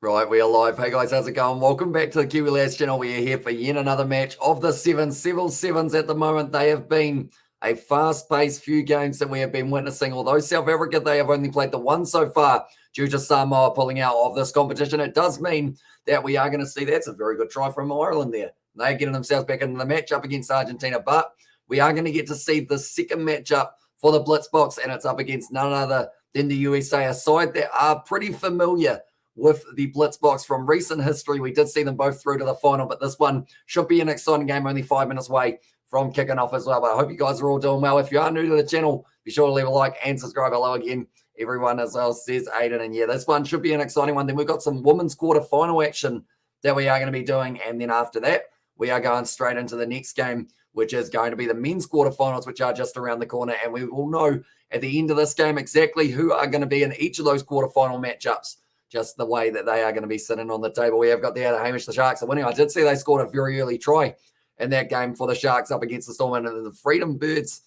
Right, we are live. Hey guys, how's it going? Welcome back to the Kiwi Lads channel. We are here for yet another match of the several sevens at the moment. They have been a fast-paced few games that we have been witnessing. Although South Africa, they have only played the one so far due to Samoa pulling out of this competition. It does mean that we are going to see that's a very good try from Ireland there. They're getting themselves back into the match up against Argentina, but we are going to get to see the second matchup for the Blitzboks, and it's up against none other than the USA, a side that are pretty familiar with the Blitzboks from recent history. We did see them both through to the final, but this one should be an exciting game, only 5 minutes away from kicking off as well. But I hope you guys are all doing well. If you are new to the channel, be sure to leave a like and subscribe. Hello again, everyone, as well, says Aiden. And yeah, this one should be an exciting one. Then we've got some women's quarterfinal action that we are going to be doing. And then after that, we are going straight into the next game, which is going to be the men's quarterfinals, which are just around the corner. And we will know at the end of this game exactly who are going to be in each of those quarterfinal matchups, just the way that they are going to be sitting on the table. We have got there to Hamish. The Sharks are winning. I did see they scored a very early try in that game for the Sharks up against the Storm. And the Freedom Birds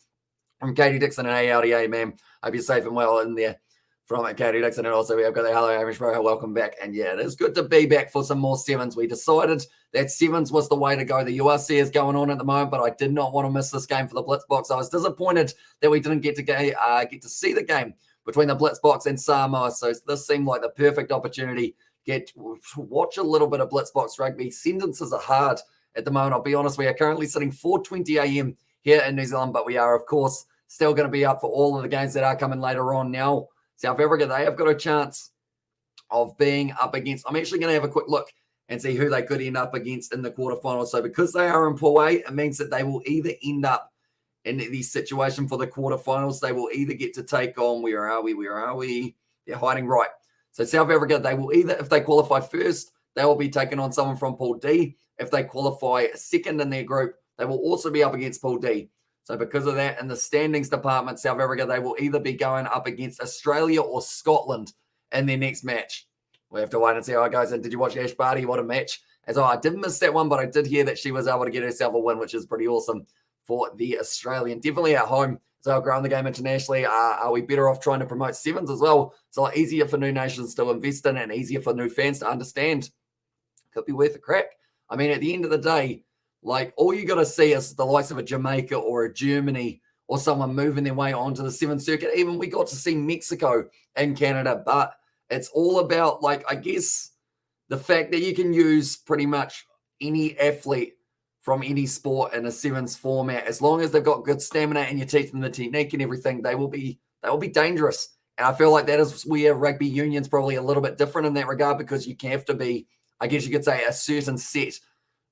from Katie Dixon and ALDA, man. Hope you're safe and well in there from Katie Dixon. And also we have got the hello, Hamish, bro. Welcome back. And yeah, it is good to be back for some more sevens. We decided that sevens was the way to go. The URC is going on at the moment, but I did not want to miss this game for the Blitzboks. I was disappointed that we didn't get to see the game between the Blitzboks and Samoa. So this seemed like the perfect opportunity to watch a little bit of Blitzboks rugby. Sentences are hard at the moment. I'll be honest, we are currently sitting 4:20 a.m. here in New Zealand, but we are, of course, still going to be up for all of the games that are coming later on. Now, South Africa, they have got a chance of being up against. I'm actually going to have a quick look and see who they could end up against in the quarterfinals. So because they are in Pool A, it means that they will either end up in the situation for the quarterfinals. They will either get to take on, where are we? They're hiding right. So South Africa, they will either, if they qualify first, they will be taking on someone from Pool D. If they qualify second in their group, they will also be up against Pool D. So because of that, in the standings department, South Africa, they will either be going up against Australia or Scotland in their next match. We have to wait and see how it goes. And did you watch Ash Barty? What a match. As I did miss that one, but I did hear that she was able to get herself a win, which is pretty awesome for the Australian. Definitely at home. So growing the game internationally, are we better off trying to promote sevens as well? It's a lot easier for new nations to invest in and easier for new fans to understand. Could be worth a crack. I mean, at the end of the day, like, all you got to see is the likes of a Jamaica or a Germany or someone moving their way onto the seventh circuit. Even we got to see Mexico and Canada, but it's all about, like, I guess the fact that you can use pretty much any athlete from any sport in a sevens format, as long as they've got good stamina and you teach them the technique and everything, they will be dangerous. And I feel like that is where rugby union's probably a little bit different in that regard, because you have to be, I guess you could say, a certain set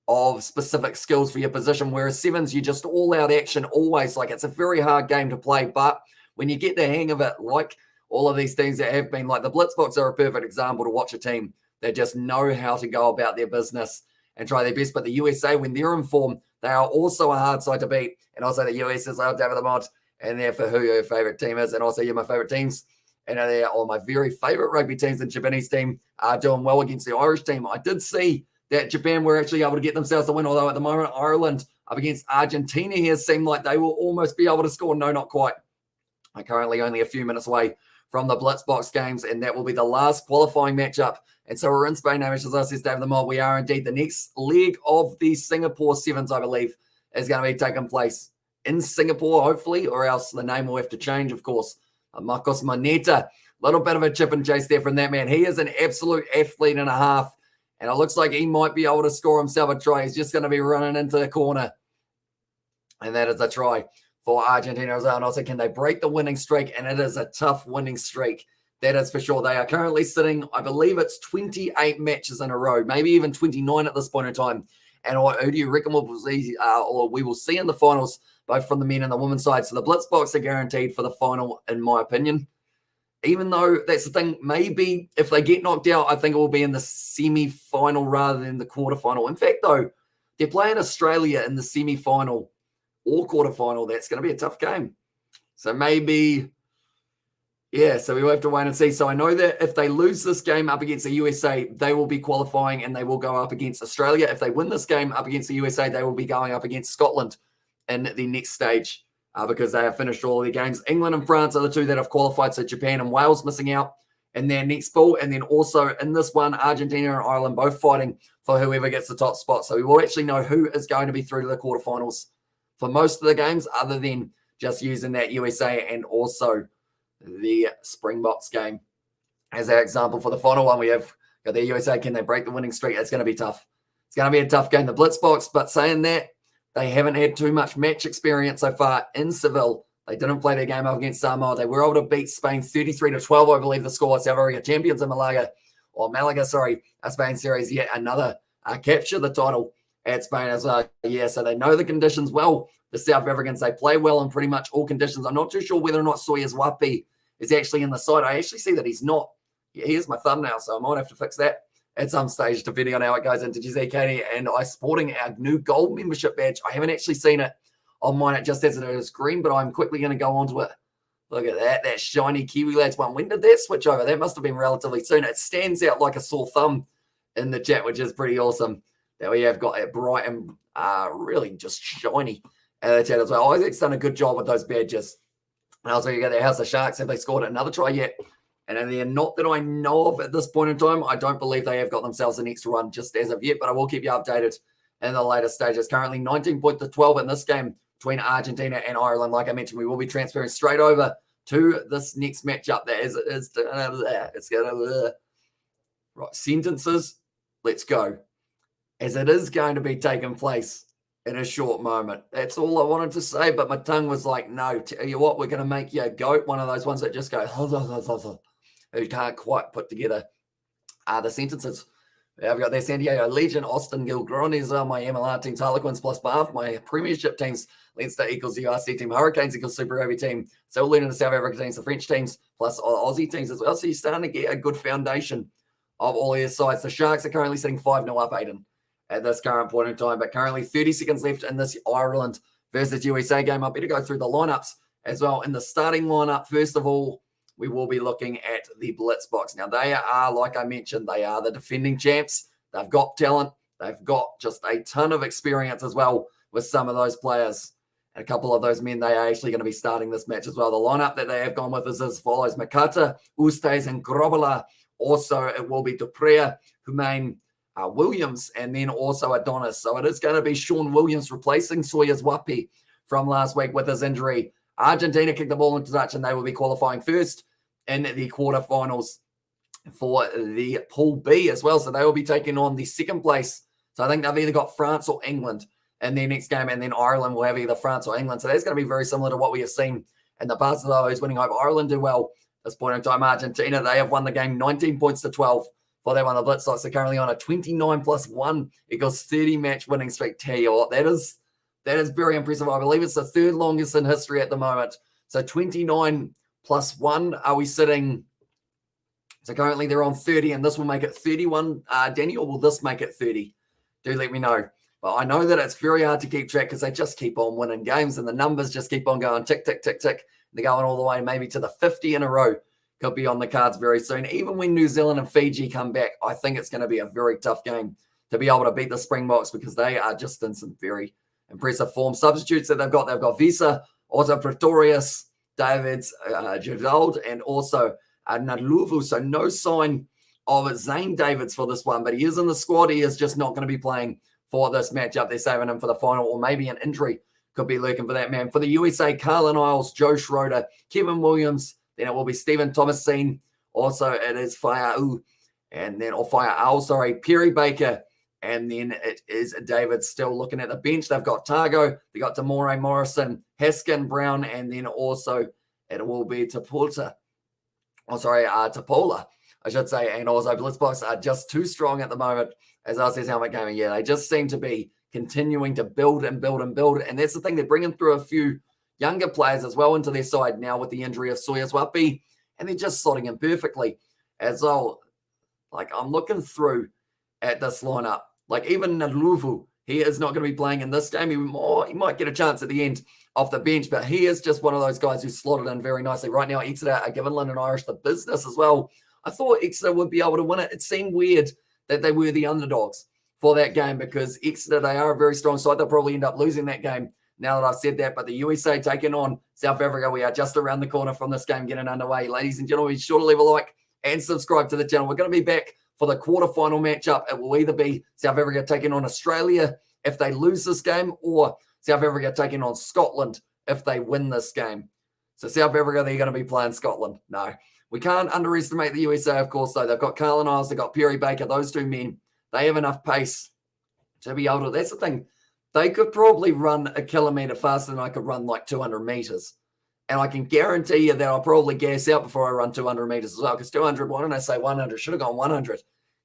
of specific skills for your position, whereas sevens, you just all out action always. Like, it's a very hard game to play, but when you get the hang of it, like all of these things that have been, like the Blitzboks are a perfect example to watch a team that just know how to go about their business and try their best. But the USA, when they're in form, they are also a hard side to beat. And also the US is like David Lamont, and they're for who your favorite team is. And also, you're my favorite teams. And they're all my very favorite rugby teams. The Japanese team are doing well against the Irish team. I did see that Japan were actually able to get themselves a win, although at the moment, Ireland up against Argentina here seemed like they will almost be able to score. No, not quite. I'm currently only a few minutes away from the Blitzboks games, and that will be the last qualifying matchup. And so we're in Spain now, as I says David Lamont. We are indeed. The next leg of the Singapore Sevens, I believe, is going to be taking place in Singapore, hopefully, or else the name will have to change, of course. Marcos Moneta, a little bit of a chip and chase there from that man. He is an absolute athlete and a half, and it looks like he might be able to score himself a try. He's just going to be running into the corner, and that is a try for Argentina as well. And also, can they break the winning streak? And it is a tough winning streak. That is for sure. They are currently sitting, I believe it's 28 matches in a row, maybe even 29 at this point in time. And who do you reckon we will see in the finals, both from the men and the women's side? So the Blitzboks are guaranteed for the final, in my opinion. Even though that's the thing, maybe if they get knocked out, I think it will be in the semi-final rather than the quarterfinal. In fact, though, they're playing Australia in the semi-final or quarterfinal. That's going to be a tough game. So maybe, yeah, so we will have to wait and see. So I know that if they lose this game up against the USA, they will be qualifying and they will go up against Australia. If they win this game up against the USA, they will be going up against Scotland in the next stage because they have finished all of their games. England and France are the two that have qualified, so Japan and Wales missing out. in their next pool. And then also in this one, Argentina and Ireland both fighting for whoever gets the top spot. So we will actually know who is going to be through to the quarterfinals for most of the games, other than just using that USA and also the Springboks game as our example. For the final one, we have got the USA. Can they break the winning streak? It's going to be tough. It's going to be a tough game, the Blitzboks. But saying that, they haven't had too much match experience so far in Seville. They didn't play their game up against Samoa. They were able to beat Spain 33-12, I believe the score. South Africa champions in Malaga, Spain series, yet another capture the title at Spain as well. Yeah, so they know the conditions well. The South Africans, they play well in pretty much all conditions. I'm not too sure whether or not Soyuz Wapi is actually in the side. I actually see that he's not. Yeah, here's my thumbnail, so I might have to fix that at some stage, depending on how it goes into Jose Katie and I sporting our new gold membership badge. I haven't actually seen it on mine. It just has it as green, but I'm quickly going to go onto it. Look at that shiny Kiwi Lads one. When did that switch over? That must have been relatively soon. It stands out like a sore thumb in the chat, which is pretty awesome. That we have got it bright and really just shiny in the chat as well. Isaac's done a good job with those badges. And also you got the House of Sharks. Have they scored another try yet? And then not that I know of at this point in time. I don't believe they have got themselves an extra run just as of yet, but I will keep you updated in the later stages. Currently 19-12 in this game between Argentina and Ireland. Like I mentioned, we will be transferring straight over to this next matchup. That is it's gonna right sentences. Let's go, as it is going to be taking place in a short moment. That's all I wanted to say, but my tongue was like, no. Tell you what, we're going to make you a goat. One of those ones that just go who can't quite put together the sentences. I've got their San Diego Legion, Austin Gilgronis, my MLR teams, Harlequins plus Bath, my Premiership teams, Leinster equals the URC team, Hurricanes equals Super Rugby team, so all in the South Africa teams, the French teams, plus Aussie teams as well. So you're starting to get a good foundation of all your sides. The Sharks are currently sitting 5-0 up, Aiden, at this current point in time, but currently 30 seconds left in this Ireland versus USA game. I better go through the lineups as well. In the starting lineup, first of all, we will be looking at the Blitzboks. Now, they are, like I mentioned, they are the defending champs. They've got talent. They've got just a ton of experience as well with some of those players. And a couple of those men, they are actually going to be starting this match as well. The lineup that they have gone with is as follows: Makata, Ustes, and Grobela. Also, it will be Duprea, Humain, Williams, and then also Adonis. So it is going to be Sean Williams replacing Soyuz Wapi from last week with his injury. Argentina kicked the ball into touch, and they will be qualifying first in the quarterfinals for the Pool B as well. So they will be taking on the second place. So I think they've either got France or England in their next game, and then Ireland will have either France or England. So that's going to be very similar to what we have seen in the past. Though who's winning over Ireland do well at this point in time. Argentina, they have won the game 19-12 for that one. The Blitzboks are currently on a 29+1 equals 30 match winning streak. Tell you what, that is very impressive. I believe it's the third longest in history at the moment. So 29+1, are we sitting? So currently they're on 30, and this will make it 31. Danny, or will this make it 30? Do let me know. But I know that it's very hard to keep track because they just keep on winning games, and the numbers just keep on going tick, tick, tick, tick. They're going all the way maybe to the 50 in a row. Could be on the cards very soon. Even when New Zealand and Fiji come back, I think it's going to be a very tough game to be able to beat the Springboks because they are just in some very impressive form. Substitutes that they've got Visa, also Pretorius, Davids, Gerald, and also Nadluvu. So no sign of Zane Davids for this one, but he is in the squad. He is just not going to be playing for this matchup. They're saving him for the final, or maybe an injury could be lurking for that man. For the USA, Carlin Isles, Joe Schroeder, Kevin Williams, then it will be Stephen Thomasine. Also, it is Perry Baker, and then it is David still looking at the bench. They've got Targo, they got Demore Morrison, Haskin Brown, and then also it will be Tapola, I should say. And also Blitzboks are just too strong at the moment, as I says Helmet Gaming. Yeah, they just seem to be continuing to build and build and build. And that's the thing, they're bringing through a few younger players as well into their side now with the injury of Soyuz Wapi, and they're just slotting in perfectly as well. Like, I'm looking through at this lineup. Like, even Nadluvu, he is not going to be playing in this game. He might get a chance at the end off the bench, but he is just one of those guys who's slotted in very nicely. Right now, Exeter are giving London Irish the business as well. I thought Exeter would be able to win it. It seemed weird that they were the underdogs for that game because Exeter, they are a very strong side. They'll probably end up losing that game now that I've said that. But the USA taking on South Africa, we are just around the corner from this game getting underway. Ladies and gentlemen, be sure to leave a like and subscribe to the channel. We're going to be back for the quarterfinal matchup. It will either be South Africa taking on Australia if they lose this game, or South Africa taking on Scotland if they win this game. So South Africa, they're going to be playing Scotland. No, we can't underestimate the USA, of course, though. They've got Carlin Isles, they've got Perry Baker, those two men. They have enough pace to be able to, that's the thing. They could probably run a kilometre faster than I could run like 200 metres. And I can guarantee you that I'll probably gas out before I run 200 metres as well. Because 200, why don't I say 100? Should have gone 100. Because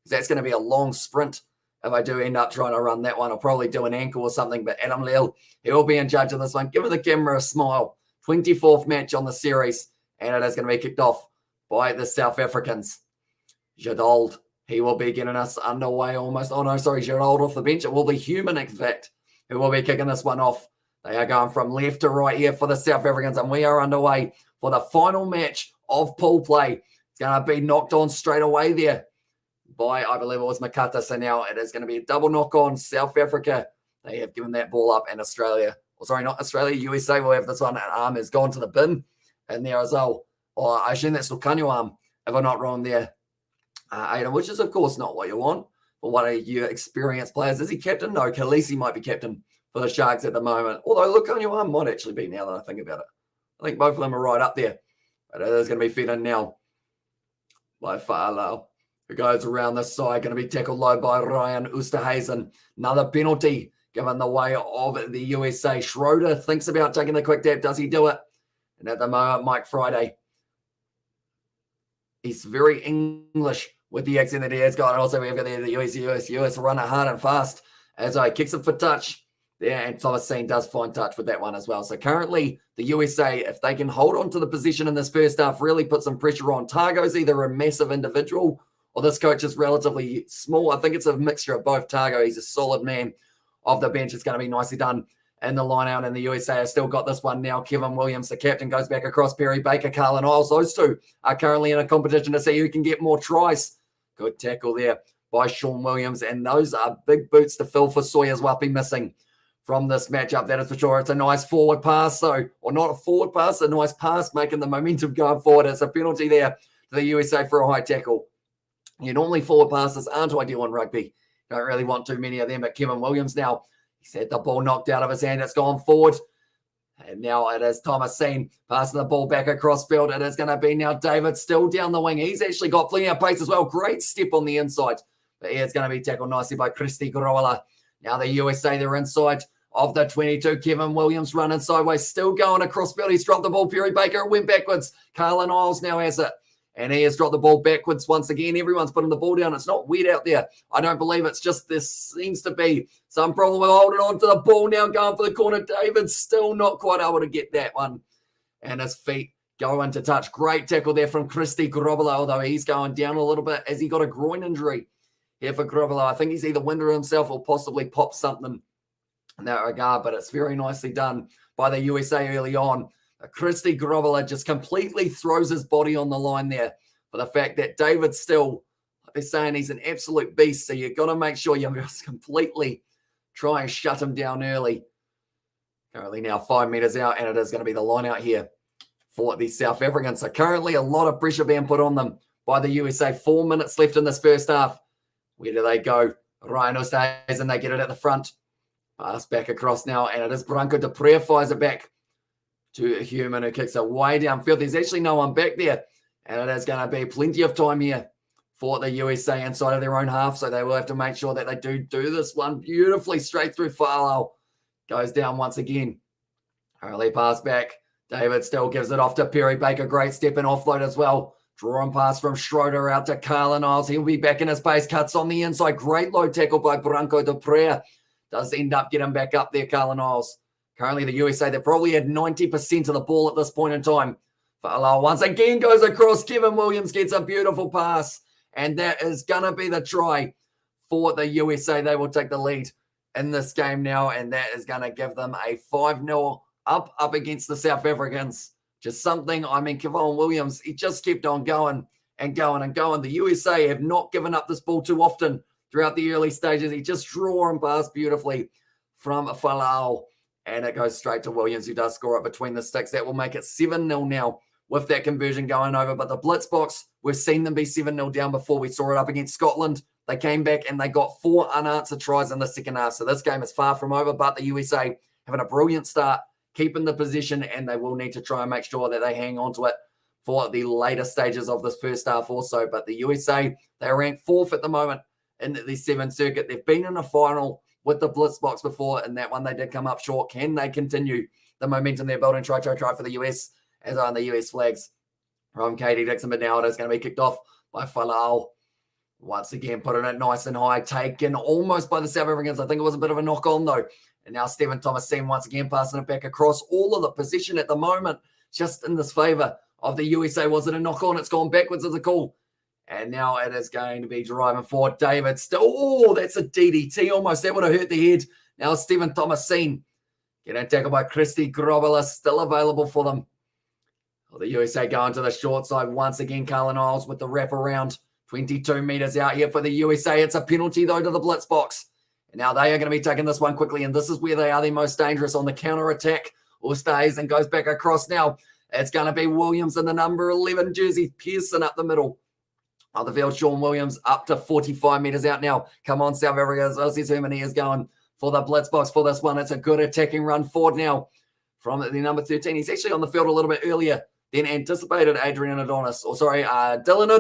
that's going to be a long sprint. If I do end up trying to run that one, I'll probably do an ankle or something. But Adam Leal, he'll be in charge of this one. Give the camera a smile. 24th match on the series. And it is going to be kicked off by the South Africans. Jadald, he will be getting us underway almost. Oh, no, sorry, Jadald off the bench. It will be Human, in fact, who will be kicking this one off. They are going from left to right here for the South Africans, and we are underway for the final match of pool play. It's going to be knocked on straight away there by, I believe it was Makata. So now it is going to be a double knock on South Africa. They have given that ball up, and Australia, or sorry, not Australia, USA will have this one. An arm has gone to the bin in there as well. Or I assume that's Lukanyo arm, if I'm not wrong there. Aiden, which is, of course, not what you want. But one of your experienced players. Is he captain? No, Khaleesi might be captain for the Sharks at the moment. Although Lukanyo arm might actually be now that I think about it. I think both of them are right up there. But it is going to be fed in now by Fa'alau, who goes around this side. Going to be tackled low by Ryan Oosterhuizen. Another penalty given the way of the USA. Schroeder thinks about taking the quick tap. Does he do it? And at the moment, Mike Friday, he's very English with the accent that he has got. And also we've got the US runner hard and fast as I kicks it for touch. Yeah, and Thomas Seen does find touch with that one as well. So currently, the USA, if they can hold on to the position in this first half, really put some pressure on. Targo's either a massive individual or this coach is relatively small. I think it's a mixture of both. Targo, he's a solid man off the bench. It's going to be nicely done in the line out, and the USA have still got this one now. Kevin Williams, the captain, goes back across. Perry Baker, Carlin Isles. Those two are currently in a competition to see who can get more tries. Good tackle there by Sean Williams, and those are big boots to fill for Sawyer's Wapi missing from this matchup, that is for sure. It's a nice forward pass, though, or not a forward pass, a nice pass, making the momentum going forward. It's a penalty there to the USA for a high tackle. Normally forward passes aren't ideal in rugby. You don't really want too many of them, but Kevin Williams now, he's had the ball knocked out of his hand. It's gone forward. And now it is Thomas Seen passing the ball back across field. It is going to be now David still down the wing. He's actually got plenty of pace as well. Great step on the inside. But yeah, it's going to be tackled nicely by Christy Grovala. Now the USA, they're inside of the 22. Kevin Williams running sideways, still going across field. He's dropped the ball. Perry Baker went backwards. Carlin Isles now has it. And he has dropped the ball backwards once again. Everyone's putting the ball down. It's not wet out there. I don't believe it's just this seems to be some problem with holding on to the ball now, going for the corner. David still not quite able to get that one. And his feet go into touch. Great tackle there from Christy Grovala, although he's going down a little bit as he got a groin injury here for Grovala. I think he's either winded himself or possibly popped something in that regard, but it's very nicely done by the USA early on. Christy Grovala just completely throws his body on the line there for the fact that David still, like they're saying, he's an absolute beast. So you've got to make sure you just completely try and shut him down early. Currently now 5 meters out, and it is going to be the line out here for the South Africans. So currently a lot of pressure being put on them by the USA. 4 minutes left in this first half. Where do they go? Ryan Oosterhuizen, they get it at the front. Pass back across now, and it is Branko de Pree fires it back to a Human who kicks it way downfield. There's actually no one back there. And it is going to be plenty of time here for the USA inside of their own half. So they will have to make sure that they do this one beautifully straight through. Fa'alau goes down once again. Early pass back. David still gives it off to Perry Baker. Great step and offload as well. Draw and pass from Schroeder out to Carlin Isles. He'll be back in his pace. Cuts on the inside. Great low tackle by Branko de Pree. Does end up getting back up there, Carlin Isles. Currently, the USA, they probably had 90% of the ball at this point in time. Fa'alau once again goes across. Kevin Williams gets a beautiful pass. And that is going to be the try for the USA. They will take the lead in this game now. And that is going to give them a 5-0 up against the South Africans. Just something, I mean, Kevin Williams, he just kept on going and going and going. The USA have not given up this ball too often throughout the early stages. He just draw and pass beautifully from Fa'alau. And it goes straight to Williams, who does score it between the sticks. That will make it 7-0 now with that conversion going over. But the Blitzboks, we've seen them be 7-0 down before. We saw it up against Scotland. They came back and they got 4 unanswered tries in the second half. So this game is far from over, but the USA having a brilliant start, keeping the position, and they will need to try and make sure that they hang on to it for the later stages of this first half also. But the USA, they're ranked 4th at the moment in the 7th circuit. They've been in a final with the Blitzboks before, and that one they did come up short. Can they continue the momentum they're building? Try for the US as on the US flags from Katie Dixon, but now it is going to be kicked off by Falau. Once again, putting it nice and high, taken almost by the South Africans. I think it was a bit of a knock on though. And now Stephen Thomas-Seen once again passing it back across. All of the position at the moment just in this favour of the USA. Was it a knock on? It's gone backwards as a call. And now it is going to be driving forward. David still. Oh, that's a DDT almost. That would have hurt the head. Now Stephen Thomas-Seen getting tackled by Christy Grobela. Still available for them. Well, the USA going to the short side once again. Carlin Isles with the wraparound. 22 metres out here for the USA. It's a penalty, though, to the Blitzboks. And now they are going to be taking this one quickly, and this is where they are the most dangerous on the counter-attack. Or stays and goes back across now. It's going to be Williams in the number 11 jersey. Pearson up the middle of the field. Sean Williams up to 45 metres out now. Come on, South Africa. Ozzy Hermany is going for the Blitzboks for this one. It's a good attacking run forward now from the number 13. He's actually on the field a little bit earlier than anticipated. Dylan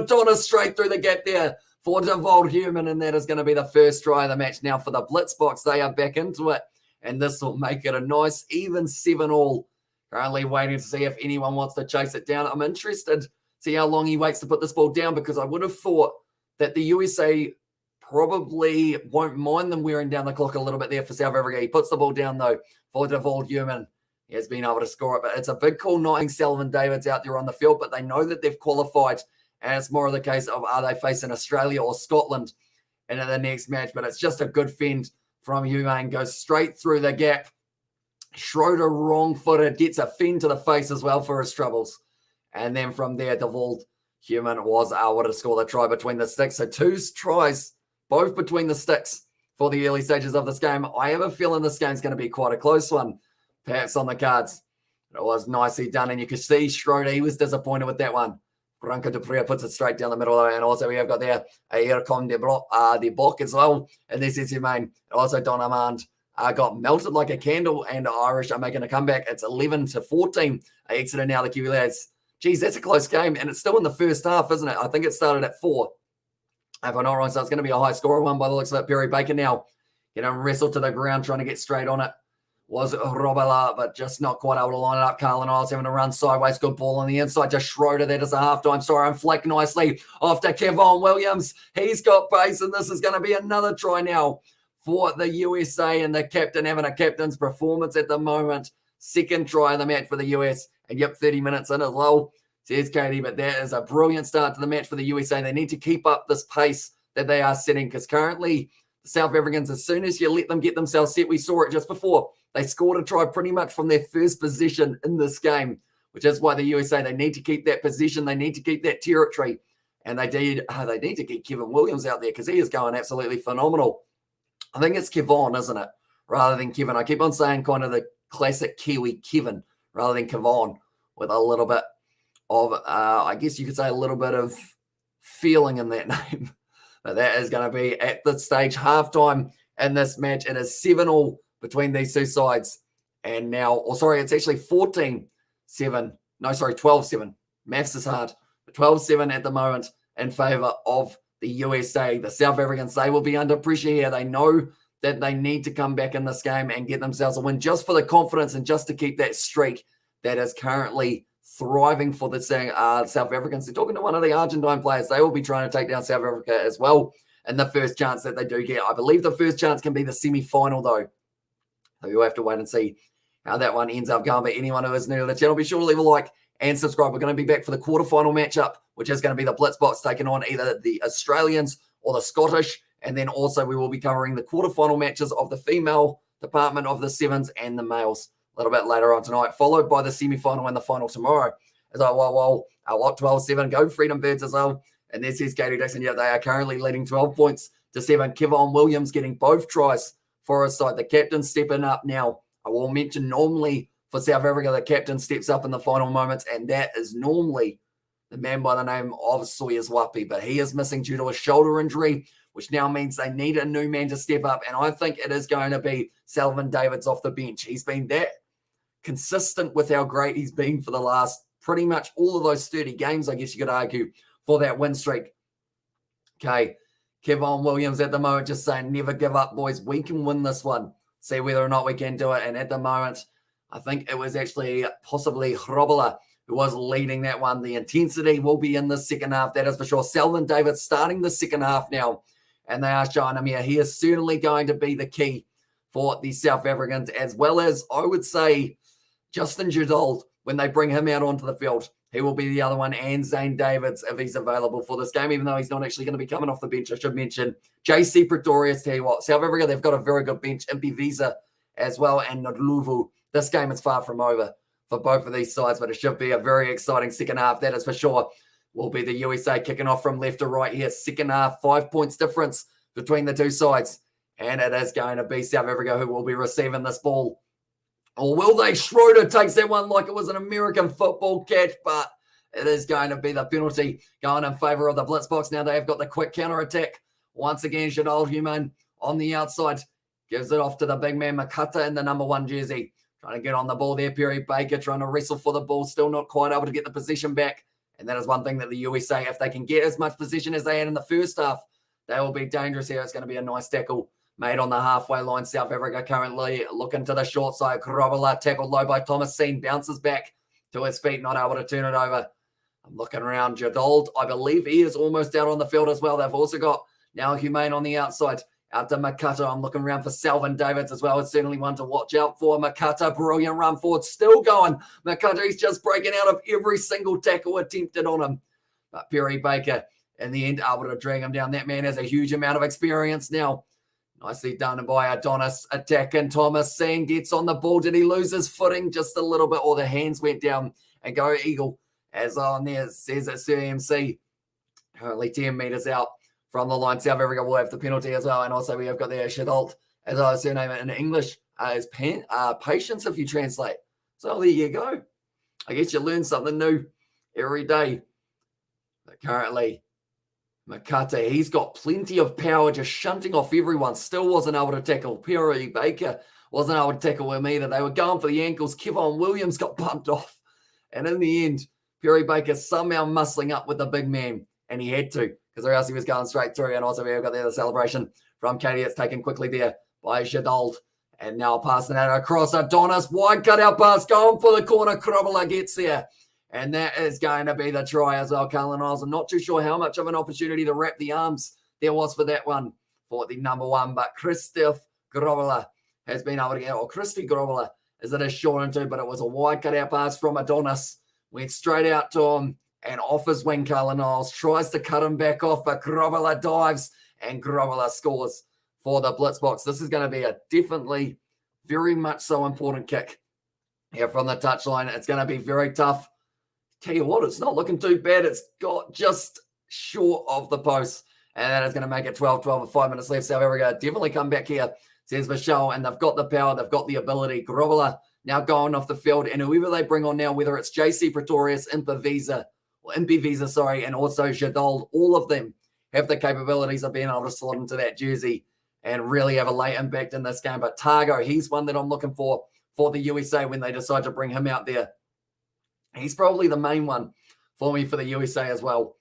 Adonis straight through the gap there for Devold Human, and that is going to be the first try of the match now for the Blitzboks. They are back into it, and this will make it a nice even 7-all. Currently waiting to see if anyone wants to chase it down. I'm interested to see how long he waits to put this ball down, because I would have thought that the USA probably won't mind them wearing down the clock a little bit there for South Africa. He puts the ball down, though, for Devold Human. He has been able to score it, but it's a big call not having Sullivan Davids out there on the field, but they know that they've qualified, and it's more of the case of are they facing Australia or Scotland in the next match. But it's just a good fend from Humane, goes straight through the gap. Schroeder wrong-footed, gets a fend to the face as well for his troubles. And then from there, Devold Human was able to score the try between the sticks. So 2 tries, both between the sticks for the early stages of this game. I have a feeling this game's going to be quite a close one, perhaps on the cards. It was nicely done, and you could see Schroeder, he was disappointed with that one. Branca de Prea puts it straight down the middle, and also we have got there Aircom de Bock as well, and this is Humane. Also Don Armand got melted like a candle, and Irish are making a comeback. It's 11-14. Exiting now, the Kiwi lads. Geez, that's a close game, and it's still in the first half, isn't it? I think it started at 4. If I'm not wrong, so it's going to be a high scorer one by the looks of it. Perry Baker now getting wrestled to the ground, trying to get straight on it. Was Robela, but just not quite able to line it up. Carlin Isles having to run sideways. Good ball on the inside to Schroeder. That is a halftime score, and flick nicely off to Kevon Williams. He's got pace, and this is going to be another try now for the USA, and the captain having a captain's performance at the moment. Second try of the match for the US, and yep, 30 minutes in as well, says Katie. But that is a brilliant start to the match for the USA. They need to keep up this pace that they are setting, because currently the South Africans, as soon as you let them get themselves set, we saw it just before, they scored a try pretty much from their first position in this game, which is why the USA, they need to keep that position. They need to keep that territory. And they need to get Kevin Williams out there, because he is going absolutely phenomenal. I think it's Kevon, isn't it? Rather than Kevin. I keep on saying kind of the classic Kiwi Kevin rather than Kevon, with a little bit of, I guess you could say a little bit of feeling in that name. But that is going to be at this stage halftime in this match. It is 7-all between these two sides. And now, it's actually 14-7. No, 12-7. Maths is hard. But 12-7 at the moment in favour of the USA. The South Africans, they will be under pressure here. They know that they need to come back in this game and get themselves a win, just for the confidence and just to keep that streak that is currently thriving for the South Africans. They're talking to one of the Argentine players. They will be trying to take down South Africa as well in the first chance that they do get. I believe the first chance can be the semi-final, though. So you'll have to wait and see how that one ends up going. But anyone who is new to the channel, be sure to leave a like and subscribe. We're going to be back for the quarterfinal matchup, which is going to be the Blitzboks taking on either the Australians or the Scottish. And then also we will be covering the quarterfinal matches of the female department of the sevens and the males a little bit later on tonight, followed by the semi-final and the final tomorrow. As I lot 12-7, go Freedom Birds as well. And this is Katie Dixon. Yeah, they are currently leading 12 points to 7. Kevon Williams getting both tries for his side. The captain stepping up now. I will mention normally for South Africa. The captain steps up in the final moments, and that is normally the man by the name of Sawyers Wapi, but he is missing due to a shoulder injury, which now means they need a new man to step up, and I think it is going to be Selvin Davids off the bench. He's been that consistent with how great he's been for the last pretty much all of those 30 games, I guess you could argue, for that win streak. Okay, Kevon Williams at the moment just saying, never give up, boys. We can win this one. See whether or not we can do it. And at the moment, I think it was actually possibly Grobbelaar who was leading that one. The intensity will be in the second half, that is for sure. Selvin Davids starting the second half now, and they are showing him here. He is certainly going to be the key for the South Africans, as well as, I would say, Justin Jadol, when they bring him out onto the field. He will be the other one, and Zane Davids, if he's available for this game, even though he's not actually going to be coming off the bench. I should mention JC Pretorius. Tell you what, South Africa, they've got a very good bench. Impiviza as well, and Ndluvu. This game is far from over for both of these sides, but it should be a very exciting second half. That is for sure. Will be the USA kicking off from left to right here. Second half, 5 points difference between the two sides. And it is going to be South Africa who will be receiving this ball. Or will they? Schroeder takes that one like it was an American football catch, but it is going to be the penalty going in favour of the Blitzboks. Now they have got the quick counter-attack. Once again, Jadol Human on the outside. Gives it off to the big man, Makata, in the number 1 jersey. Trying to get on the ball there. Perry Baker trying to wrestle for the ball. Still not quite able to get the possession back. And that is one thing that the USA, if they can get as much possession as they had in the first half, they will be dangerous here. It's going to be a nice tackle made on the halfway line. South Africa currently looking to the short side. Grobbelaar tackled low by Thomas Seen. Bounces back to his feet, not able to turn it over. I'm looking around. Jadol, I believe he is almost out on the field as well. They've also got now Humane on the outside. Out to Makata. I'm looking around for Selvin Davids as well. It's certainly one to watch out for. Makata, brilliant run forward. Still going. Makata, he's just breaking out of every single tackle attempted on him. But Perry Baker, in the end, able to drag him down. That man has a huge amount of experience now. Nicely done by Adonis. Attacking Thomas Seen gets on the ball. Did he lose his footing just a little bit, or the hands went down? And go Eagle. As on there says it, CMC. Currently 10 metres out from the line. South Africa will have the penalty as well. And also we have got the Shadol, as I surname it in English, is patience if you translate. So there you go. I guess you learn something new every day. But currently, Makata, he's got plenty of power, just shunting off everyone. Still wasn't able to tackle. Perry Baker wasn't able to tackle him either. They were going for the ankles. Kevon Williams got bumped off. And in the end, Perry Baker somehow muscling up with the big man. And he had to, because or else he was going straight through. And also we've got the celebration from Katie. It's taken quickly there by Jadol. And now passing that across. Adonis, wide cutout pass, going for the corner. Grobbelaar gets there. And that is going to be the try as well, Cullen Isles. I'm not too sure how much of an opportunity to wrap the arms there was for that one for the number 1. But Christoph Grobbelaar has been able to get, or Christy Grobbelaar, as it is short into, but it was a wide cutout pass from Adonis. Went straight out to him and off his wing, Cullen Isles. Tries to cut him back off, but Grobbelaar dives and Grobbelaar scores for the Blitzboks. This is going to be a definitely very much so important kick here from the touchline. It's going to be very tough. Tell you what, it's not looking too bad. It's got just short of the post. And that is going to make it 12 with 5 minutes left. South Africa definitely come back here, says Michelle. And they've got the power. They've got the ability. Grobbelaar now going off the field. And whoever they bring on now, whether it's JC Pretorius, Impiviza, and also Jadol, all of them have the capabilities of being able to slot into that jersey and really have a late impact in this game. But Targo, he's one that I'm looking for the USA when they decide to bring him out there. He's probably the main one for me for the USA as well,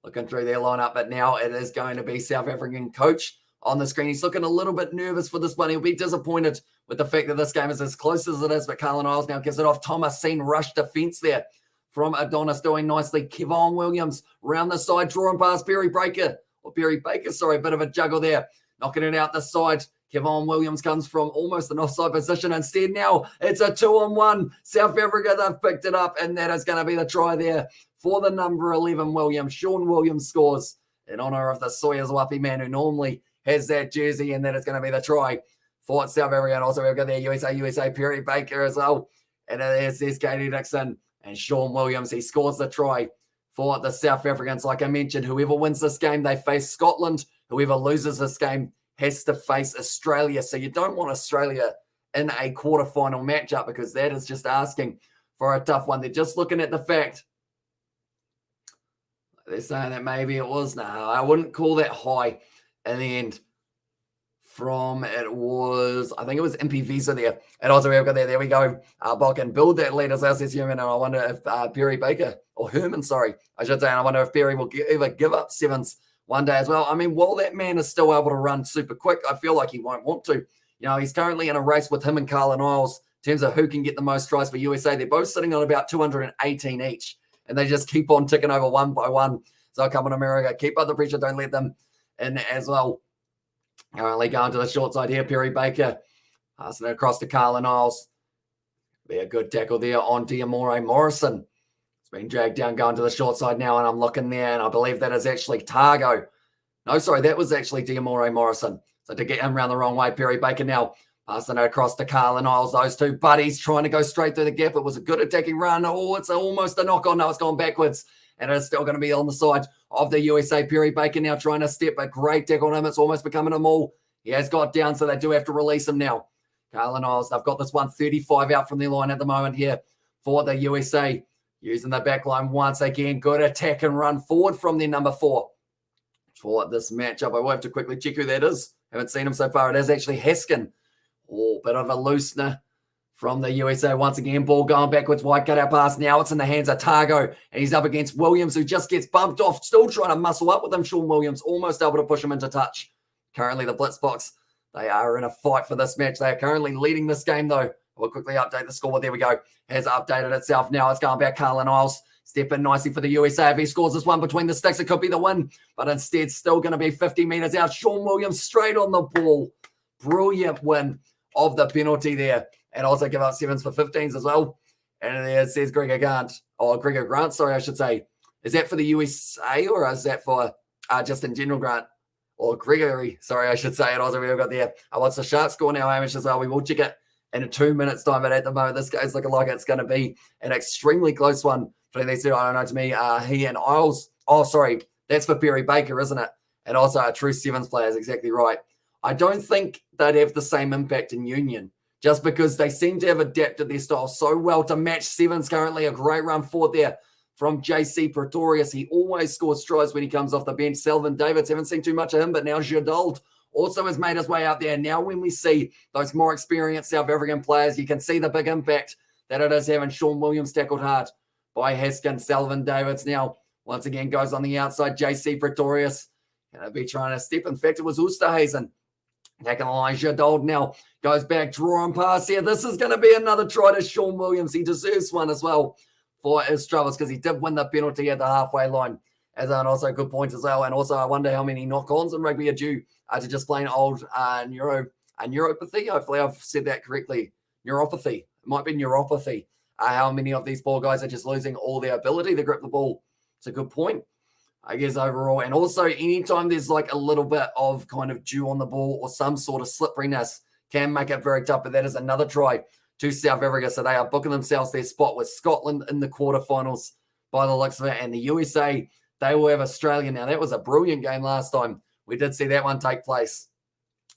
looking through their lineup. But now it is going to be South African coach on the screen. He's looking a little bit nervous for this one. He'll be disappointed with the fact that this game is as close as it is. But Cullen Isles now gives it off. Thomas Seen rush defense there from Adonis, doing nicely. Kevon Williams round the side, drawing past Perry Baker. A bit of a juggle there. Knocking it out the side. Kevon Williams comes from almost an offside position. Instead, now it's a 2-on-1. South Africa, they've picked it up, and that is going to be the try there for the number 11 Williams. Sean Williams scores in honour of the Sawyers Wapi man who normally has that jersey, and that is going to be the try for South Africa. And also we've got their USA Perry Baker as well. And there's Katie Dixon and Sean Williams. He scores the try for the South Africans. Like I mentioned, whoever wins this game, they face Scotland. Whoever loses this game has to face Australia. So you don't want Australia in a quarterfinal matchup, because that is just asking for a tough one. They're just looking at the fact. They're saying that maybe it was, no, I wouldn't call that high in the end. I think it was MP Visa there. And also we've got there we go. Bok and build that lead as says Human. And I wonder if Perry Baker, or Herman, sorry, I should say, and I wonder if Perry will ever give up sevens one day as well. I mean, while that man is still able to run super quick, I feel like he won't want to. You know, he's currently in a race with him and Carlin Isles in terms of who can get the most tries for USA. They're both sitting on about 218 each, and they just keep on ticking over one by one. So come on, America, keep up the pressure. Don't let them in as well. Currently going to the short side here, Perry Baker passing it across to Carlin Isles. Be a good tackle there on Diamore Morrison. It's been dragged down going to the short side now, and I'm looking there, and I believe that is actually Targo. No, sorry, that was actually Diamore Morrison. So to get him around the wrong way, Perry Baker now passing it across to Carlin Isles. Those two buddies trying to go straight through the gap. It was a good attacking run. Oh, it's almost a knock on. No, it's gone backwards. And it's still going to be on the side of the USA. Perry Baker now trying to step a great tackle on him. It's almost becoming a maul. He has got down, so they do have to release him now. Carlin Isles, they've got this 135 out from their line at the moment here for the USA. Using the back line once again. Good attack and run forward from their number 4 for this matchup. I will have to quickly check who that is. Haven't seen him so far. It is actually Haskin. Oh, bit of a loosener from the USA. Once again, ball going backwards, wide cutout pass. Now it's in the hands of Targo, and he's up against Williams, who just gets bumped off. Still trying to muscle up with him. Sean Williams almost able to push him into touch. Currently, the Blitzboks, they are in a fight for this match. They are currently leading this game, though. We'll quickly update the score. There we go. Has updated itself now. It's going back. Carlin Isles stepping nicely for the USA. If he scores this one between the sticks, it could be the win. But instead, still going to be 50 metres out. Sean Williams straight on the ball. Brilliant win of the penalty there. And also give up 7s for 15s as well. And there it says Gregor Grant. Sorry, I should say. Is that for the USA, or is that for just in general Grant? Or Gregory, sorry, I should say it. Also, we've got there. What's the sharp score now, Hamish, as well? We will check it in 2 minutes' time. But at the moment, this guy's looking like it's going to be an extremely close one between these two. I don't know, to me, he and Isles. Oh, sorry, that's for Perry Baker, isn't it? And also a true sevens player is exactly right. I don't think they'd have the same impact in Union, just because they seem to have adapted their style so well to match sevens currently. A great run forward there from JC Pretorius. He always scores tries when he comes off the bench. Selvin Davids, haven't seen too much of him, but now Jadald also has made his way out there. Now when we see those more experienced South African players, you can see the big impact that it is having. Sean Williams tackled hard by Haskin. Selvin Davids now once again goes on the outside. JC Pretorius going to be trying to step. In fact, it was Oosterhuizen. Taking Elijah Dold now goes back, drawing pass here. This is going to be another try to Sean Williams. He deserves one as well for his troubles, because he did win the penalty at the halfway line. As an also good point as well. And also, I wonder how many knock-ons in rugby are due to just plain old neuropathy. Hopefully, I've said that correctly. Neuropathy. It might be neuropathy. How many of these ball guys are just losing all their ability to grip the ball? It's a good point, I guess, overall. And also, anytime there's like a little bit of kind of dew on the ball or some sort of slipperiness can make it very tough. But that is another try to South Africa. So they are booking themselves their spot with Scotland in the quarterfinals by the looks of it. And the USA, they will have Australia. Now, that was a brilliant game last time. We did see that one take place.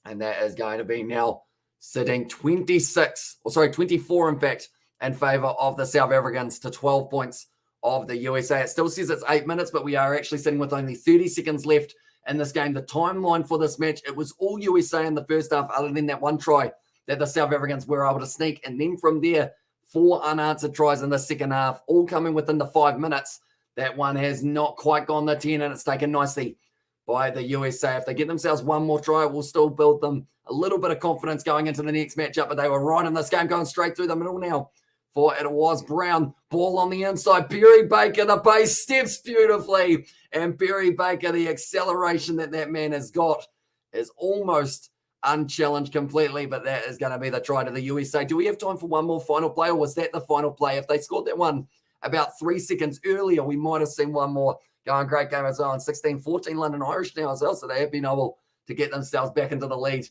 And that is going to be now sitting 24, in fact, in favour of the South Africans to 12 points of the USA. It still says it's 8 minutes, but we are actually sitting with only 30 seconds left in this game. The timeline for this match, it was all USA in the first half, other than that one try that the South Africans were able to sneak. And then from there, 4 unanswered tries in the second half, all coming within the 5 minutes. That one has not quite gone the 10, and it's taken nicely by the USA. If they get themselves one more try, it will still build them a little bit of confidence going into the next matchup. But they were right in this game, going straight through the middle now. For it was Brown. Ball on the inside. Perry Baker, the base steps beautifully. And Perry Baker, the acceleration that man has got is almost unchallenged completely. But that is going to be the try to the USA. Do we have time for one more final play, or was that the final play? If they scored that one about 3 seconds earlier, we might have seen one more. Going great game as well. And 16-14 London Irish now as well. So they have been able to get themselves back into the lead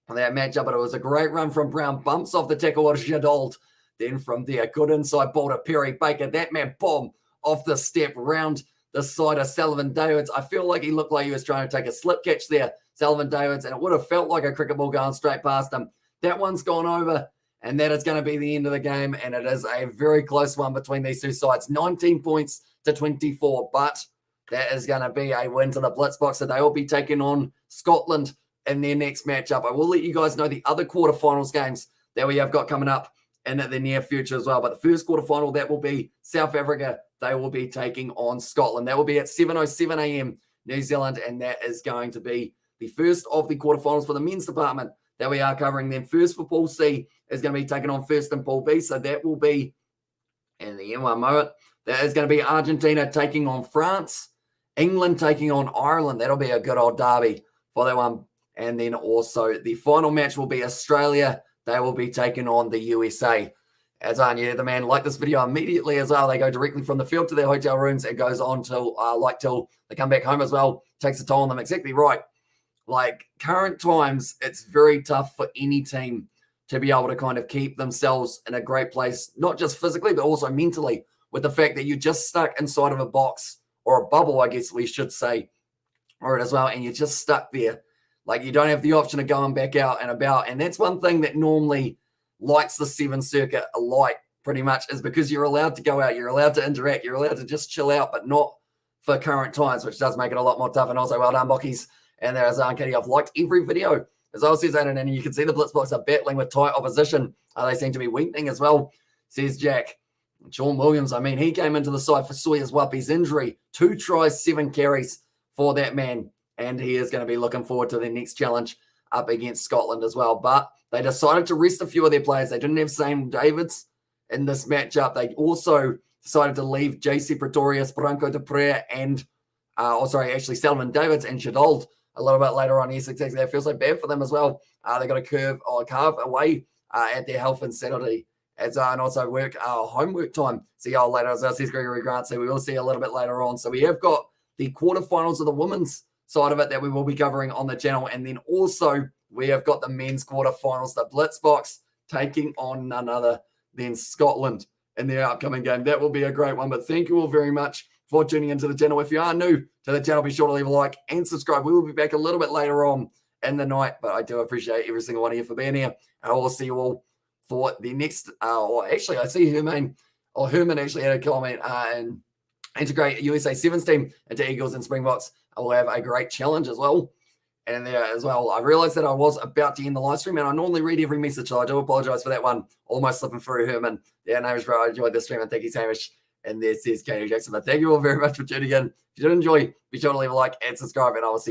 on that matchup. But it was a great run from Brown. Bumps off the tackle of Jadald. Then from there, good inside ball to Perry Baker. That man bomb off the step round the side of Sullivan Davids. I feel like he looked like he was trying to take a slip catch there, Sullivan Davids, and it would have felt like a cricket ball going straight past him. That one's gone over, and that is going to be the end of the game. And it is a very close one between these two sides, 19 points to 24. But that is going to be a win to the Blitzboks. So they will be taking on Scotland in their next matchup. I will let you guys know the other quarterfinals games that we have got coming up in the near future as well. But the first quarterfinal, that will be South Africa. They will be taking on Scotland. That will be at 7:07 a.m. New Zealand, and that is going to be the first of the quarterfinals for the men's department that we are covering. Then first for Pool C is going to be taking on first in Pool B. So that will be, in the M1 moment, that is going to be Argentina taking on France, England taking on Ireland. That'll be a good old derby for that one. And then also the final match will be Australia. They will be taking on the USA. As I knew, the man liked this video immediately as well. They go directly from the field to their hotel rooms. It goes on till till they come back home as well. Takes a toll on them. Exactly right. Like current times, it's very tough for any team to be able to kind of keep themselves in a great place, not just physically, but also mentally, with the fact that you're just stuck inside of a box or a bubble, I guess we should say, or as well, and you're just stuck there. Like you don't have the option of going back out and about. And that's one thing that normally lights the Seven Circuit alight pretty much, is because you're allowed to go out, you're allowed to interact, you're allowed to just chill out, but not for current times, which does make it a lot more tough. And also, well done, Bockies. And there is Katie. I've liked every video. As I says that, and you can see the Blitzboks are battling with tight opposition. They seem to be weakening as well, says Jack. Sean Williams, I mean, he came into the side for Sawyer's Wappy's injury. 2 tries, 7 carries for that man. And he is going to be looking forward to their next challenge up against Scotland as well. But they decided to rest a few of their players. They didn't have Sam Davids in this matchup. They also decided to leave JC Pretorius, Branco de Prayer, and Selman Davids and Shadold a little bit later on. Yes, exactly. It feels like bad for them as well. They got to carve away at their health and sanity and also homework time. See y'all later as well, says Gregory Grant. So we will see a little bit later on. So we have got the quarterfinals of the women's side of it that we will be covering on the channel. And then also we have got the men's quarterfinals, the Blitzboks taking on none other than Scotland in their upcoming game. That will be a great one. But thank you all very much for tuning into the channel. If you are new to the channel, be sure to leave a like and subscribe. We will be back a little bit later on in the night, but I do appreciate every single one of you for being here. And I will see you all for the next, I see Herman actually had a comment and integrate USA Sevens team into Eagles and Springboks. I will have a great challenge as well. And there as well, I realized that I was about to end the live stream, and I normally read every message, so I do apologize for that one. Almost slipping through, Herman. Yeah, no, bro, I enjoyed this stream, and thank you, Hamish. And there says Katie Jackson. But thank you all very much for tuning in. If you did enjoy, be sure to leave a like and subscribe, and I will see you.